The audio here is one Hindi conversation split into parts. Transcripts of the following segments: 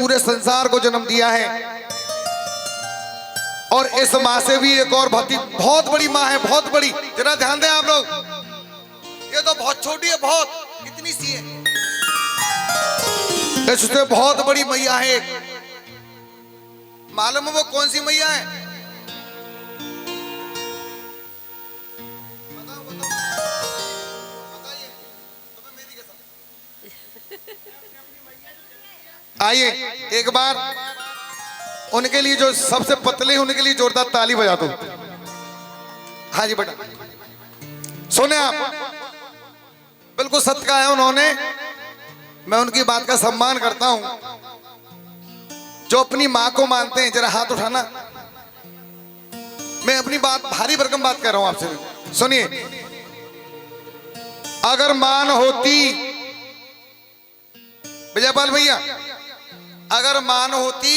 पूरे संसार को जन्म दिया है। और इस माँ से भी एक और बहुत बड़ी माँ है, बहुत बड़ी। जरा ध्यान दें आप लोग, ये तो बहुत छोटी है, बहुत इतनी सी है, इससे बहुत बड़ी मैया है। मालूम है वो कौन सी मैया है? बताइए, मेरी कसम। आइए एक बार उनके लिए जो सबसे पतले, उनके लिए जोरदार ताली बजा दो। हाँ जी बेटा, सुने आप, बिल्कुल सत्य कहा है उन्होंने। मैं उनकी बात का सम्मान करता हूं। जो अपनी मां को मानते हैं, जरा हाथ उठाना। मैं अपनी बात भारी भरकम बात कर रहा हूं आपसे, सुनिए। अगर मां न होती, विजयपाल भैया, अगर मां न होती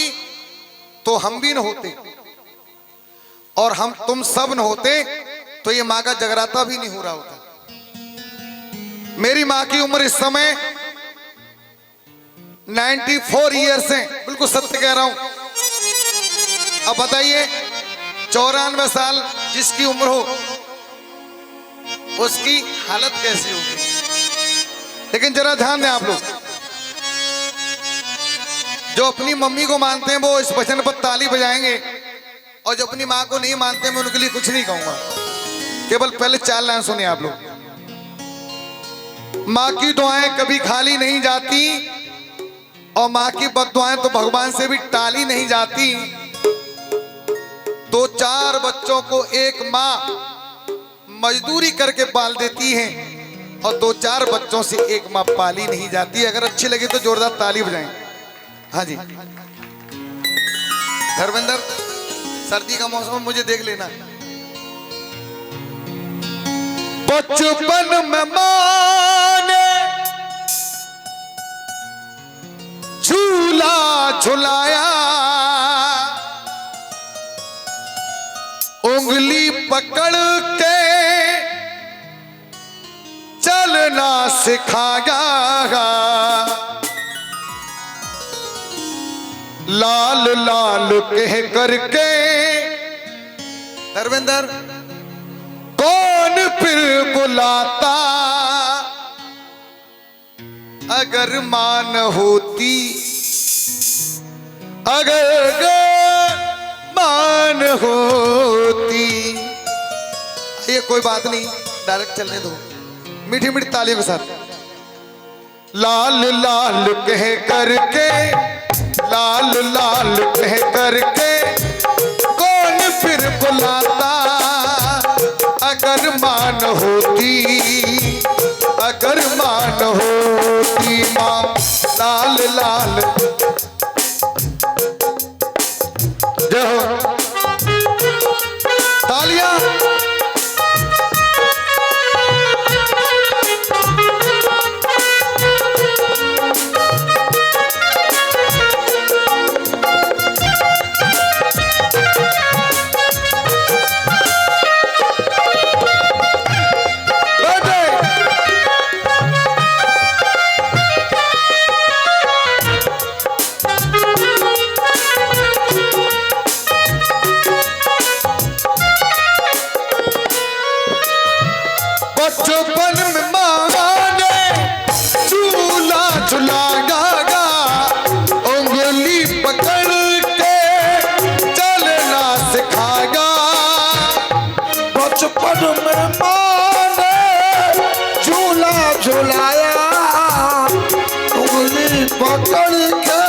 तो हम भी न होते, और हम तुम सब न होते तो ये मां का जगराता भी नहीं हो रहा होता। मेरी मां की उम्र इस समय 94 ईयर्स है, बिल्कुल सत्य कह रहा हूं। अब बताइए, 94 साल जिसकी उम्र हो, उसकी हालत कैसी होगी? लेकिन जरा ध्यान दें आप लोग, जो अपनी मम्मी को मानते हैं वो इस वचन पर ताली बजाएंगे, और जो अपनी मां को नहीं मानते, मैं उनके लिए कुछ नहीं कहूंगा। केवल पहले 4 लाइन सुनिए आप लोग। मां की दुआएं कभी खाली नहीं जाती, और मां की बद्दुआएं तो भगवान से भी टाली नहीं जाती। 2-4 बच्चों को एक मां मजदूरी करके पाल देती है, और 2-4 बच्चों से एक मां पाली नहीं जाती। अगर अच्छी लगी तो जोरदार ताली बजाएं। हाँ जी धर्मेंद्र, सर्दी का मौसम, मुझे देख लेना। बचपन में मां ने झूला झुलाया, उंगली पकड़ के चलना सिखाया, लाल लाल कह करके। धर्मेंद्र, कौन फिर बुलाता अगर मान होती, अगर मान होती। ये कोई बात नहीं, डायरेक्ट चलने दो, मीठी मीठी तालियों के साथ। लाल लाल कह करके, लाल लाल कह करके, कौन फिर बुलाता अगर मान होती, अगर मान होती मां। लाल लाल जय हो, तालियां। बचपन में मां ने झूला झुलाया, उंगली पकड़ के चलना सिखाया। बचपन में मां ने झूला झुलाया, उंगली पकड़ के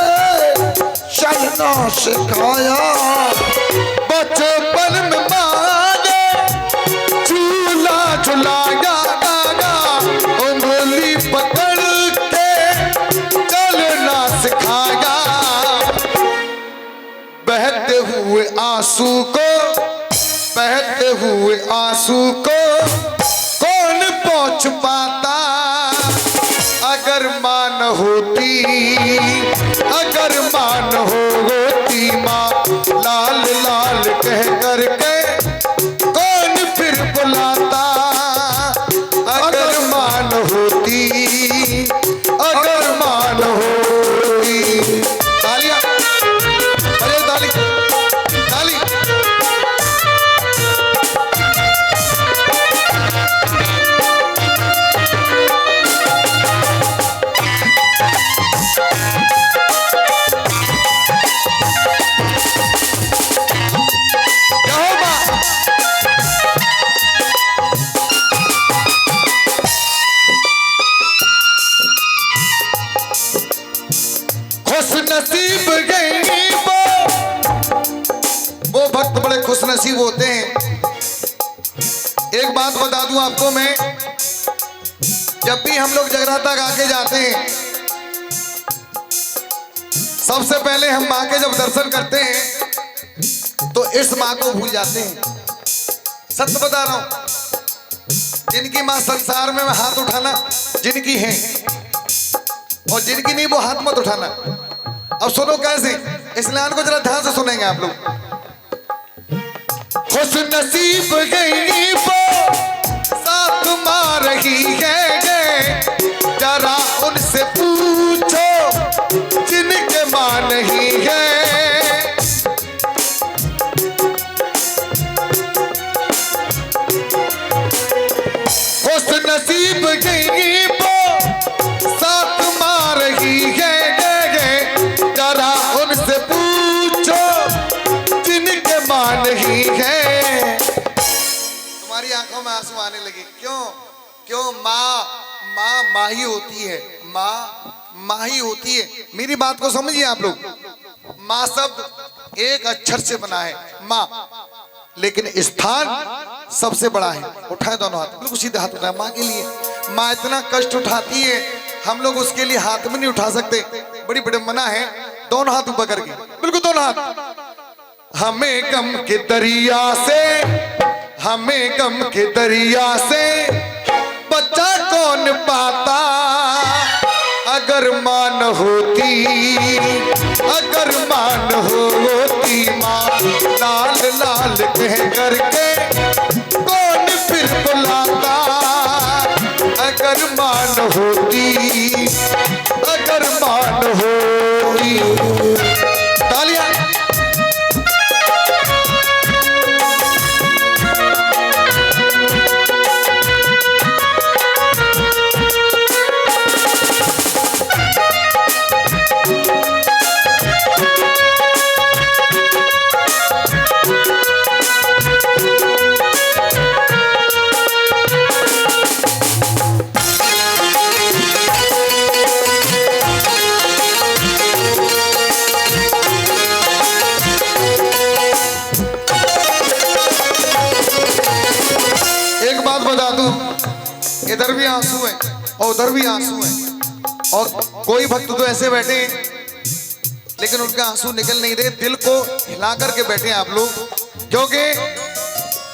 चलना सिखाया। बचपन में मां ने झूला झुलाया, उंगली पकड़ के चलना सिखाया। बहते हुए आंसू को, बहते हुए आंसू को कौन पोंछ पाता अगर मान होती, अगर मान होती मां। लाल लाल कह करके कौन फिर बुलाता अगर मान होती, अगर मान होती। तालियां। नसीब गई वो भक्त बड़े खुश नसीब होते हैं। एक बात बता दूं आपको मैं, जब भी हम लोग जगराता गा के जाते हैं, सबसे पहले हम माँ के जब दर्शन करते हैं तो इस माँ को भूल जाते हैं। सत्य बता रहा हूं, जिनकी माँ संसार में हाथ उठाना, जिनकी है, और जिनकी नहीं वो हाथ मत उठाना। अब सुनो कैसे, इस लाइन को जरा ध्यान से सुनेंगे आप लोग। खुश नसीब गई वो साथ मार रही है, जरा उनसे पूछो जिनके मां नहीं है। खुश नसीब गई वो साथ मार रही है, जरा उनसे पूछो जिनके मां नहीं है। तुम्हारी आंखों में आंसू आने लगे, क्यों? क्यों? माँ ही होती है, माँ ही होती है। मेरी बात को समझिए आप लोग, माँ शब्द एक अक्षर से बना है माँ, लेकिन स्थान सबसे बड़ा है। उठाए दोनों हाथ, बिल्कुल सीधे हाथ उठाए माँ के लिए। माँ इतना कष्ट उठाती है, हम लोग उसके लिए हाथ में नहीं उठा सकते, बड़ी बड़ी मना है। दोनों हाथ ऊपर करके, बिल्कुल दोनों हाथ। हमें गम के दरिया से, हमें गम के दरिया से बचा कौन पाता, अगर मान होती, अगर मान होती माँ लाल लाल कह करके कौन फिर बुलाता, अगर मान होती, अगर मान होती। तालियां। इधर भी आंसू है और उधर भी आंसू है, और कोई भक्त तो ऐसे बैठे हैं लेकिन उनके आंसू निकल नहीं रहे, दिल को हिला करके बैठे हैं आप लोग। क्योंकि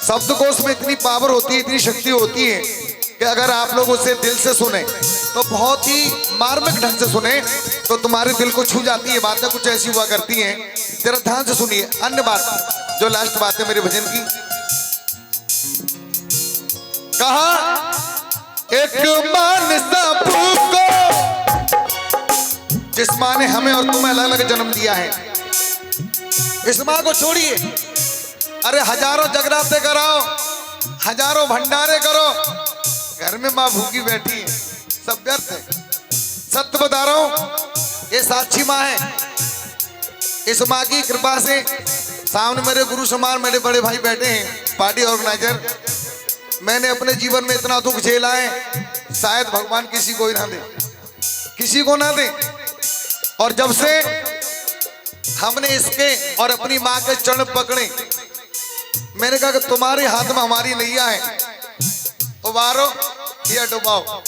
शब्दकोश में इतनी पावर होती है, इतनी शक्ति होती है कि अगर आप लोग उसे दिल से सुने तो बहुत ही मार्मिक ढंग से सुने तो तुम्हारे दिल को छू जाती है। बातें कुछ ऐसी हुआ करती हैं, जरा ध्यान से सुनिए। अन्य बात जो लास्ट बात है मेरे भजन की, कहा एक मान सबको, जिस माँ ने हमें और तुम्हें अलग अलग जन्म दिया है, इस माँ को छोड़िए। अरे हजारों जगराते कराओ, हजारों भंडारे करो, घर में माँ भूखी बैठी है, सब व्यर्थ है। सत्य बता रहा हूं, ये साक्षी माँ है। इस माँ की कृपा से सामने मेरे गुरु समार मेरे बड़े भाई बैठे हैं, पार्टी ऑर्गेनाइजर। मैंने अपने जीवन में इतना दुख झेला है, शायद भगवान किसी को ही ना दे, किसी को ना दे। और जब से हमने इसके और अपनी माँ के चरण पकड़े, मैंने कहा कि तुम्हारे हाथ में हमारी नैया है, उबारो या डुबाओ।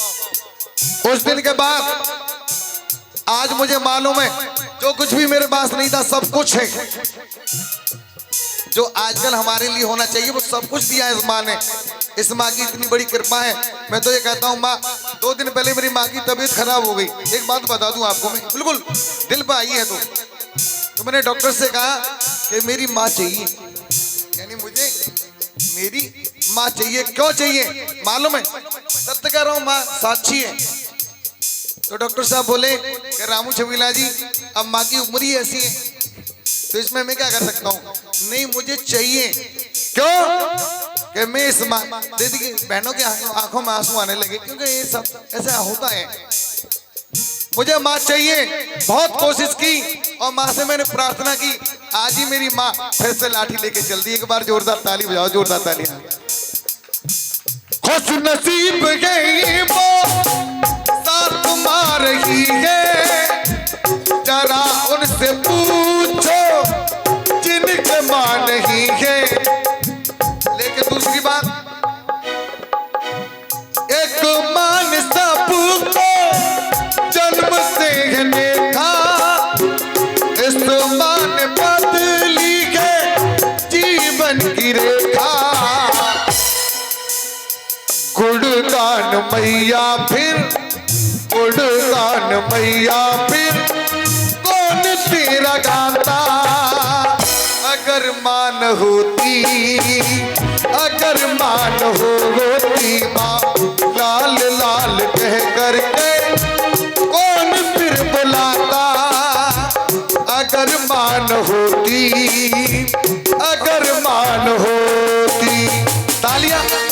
उस दिन के बाद आज मुझे मालूम है, जो कुछ भी मेरे पास नहीं था सब कुछ है। जो आजकल हमारे लिए होना चाहिए वो सब कुछ दिया है इस माँ ने। इस माँ की इतनी बड़ी कृपा है। मैं तो ये कहता हूँ, माँ 2 दिन पहले मेरी माँ की तबीयत खराब हो गई। एक बात बता दूं आपको, मैं बिल्कुल दिल पे आई है तो मैंने डॉक्टर से कहा कि मेरी माँ चाहिए, यानी मुझे मेरी माँ चाहिए। क्यों चाहिए मालूम है? सत्य कह रहा हूँ, माँ साक्षी है। तो डॉक्टर साहब बोले कि रामू छबीला जी, अब माँ की उम्र ही ऐसी है तो इसमें मैं क्या कर सकता हूँ? नहीं, मुझे चाहिए। क्यों? कि मैं इस माँ, दीदी बहनों के आंखों में आंसू आने लगे, क्योंकि ये सब ऐसा होता है। मुझे माँ चाहिए। बहुत कोशिश की और माँ से मैंने प्रार्थना की। आज ही मेरी माँ फिर से लाठी लेके चल दी। एक बार जोरदार ताली बजाओ, जोरदार ताली। खुश नसीब गई वो साथ मार रही है, जरा उनसे पूछो जिनके मां नहीं है। लेकिन दूसरी बात, एक मान सबको जन्म से है देखा, इस मान बदली है जीवन की रेखा। गुणगान मैया फिर, गुणगान मैया फिर कौन तेरा गाता। अगर मान होती, अगर मान होती माँ लाल लाल कह करके कौन फिर बुलाता। अगर मान होती, अगर मान होती। तालियां।